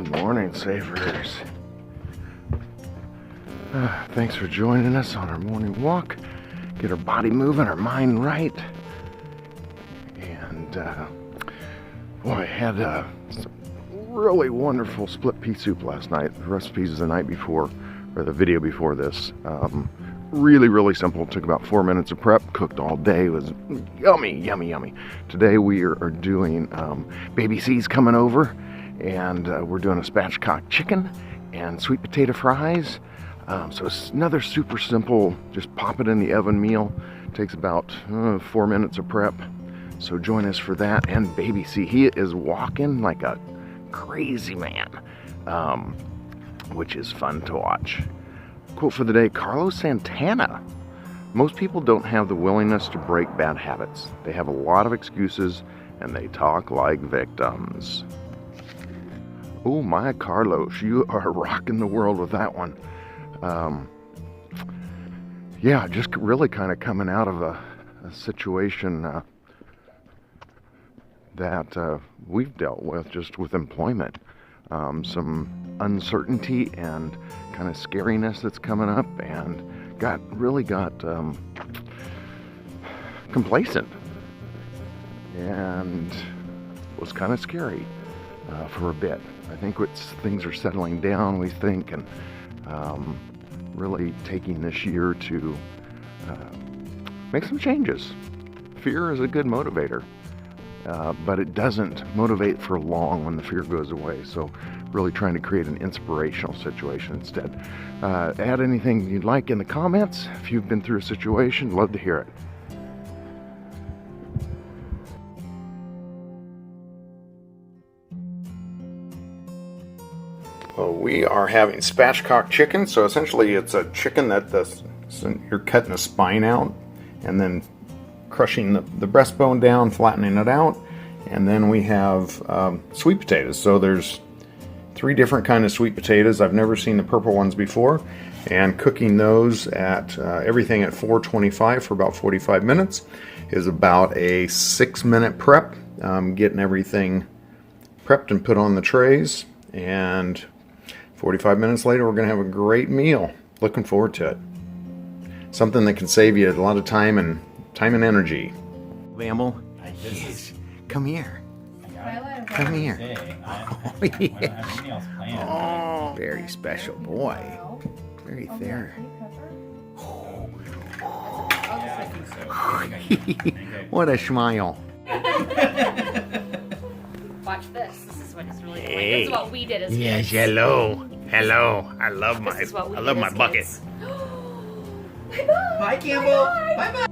Good morning, Savers. Thanks for joining us on our morning walk. Get our body moving, our mind right. And boy, I had some really wonderful split pea soup last night. The recipe's the night before, or the video before this. Really simple. It took about 4 minutes of prep. Cooked all day. It was yummy. Today we are doing Baby C's coming over, and we're doing a spatchcocked chicken and sweet potato fries. So it's another super simple, just pop it in the oven meal. Takes about 4 minutes of prep. So join us for that. And Baby C, he is walking like a crazy man, which is fun to watch. Quote for the day, Carlos Santana. Most people don't have the willingness to break bad habits. They have a lot of excuses and they talk like victims. Oh my, Carlos, you are rocking the world with that one. Yeah, just really kind of coming out of a situation that we've dealt with just with employment. Some uncertainty and kind of scariness that's coming up, and really got complacent, and was kind of scary for a bit. I think things are settling down, we think, and really taking this year to make some changes. Fear is a good motivator, but it doesn't motivate for long when the fear goes away. So really trying to create an inspirational situation instead. Add anything you'd like in the comments. If you've been through a situation, love to hear it. Well, we are having spatchcocked chicken. So essentially it's a chicken that you're cutting the spine out and then crushing the breastbone down, flattening it out. And then we have sweet potatoes. So there's 3 different kind of sweet potatoes. I've never seen the purple ones before. And cooking those at everything at 425 for about 45 minutes is about a 6-minute prep. Getting everything prepped and put on the trays. And 45 minutes later, we're going to have a great meal. Looking forward to it. Something that can save you a lot of time and energy. Lamel, yes. Come here. Come here. Oh, yeah. Oh, very special boy. Very fair. What a smile. Watch this. This is what it's really like. Hey. This is what we did as kids. Yes, hello. I love my bucket. Bye, Campbell. Bye-bye.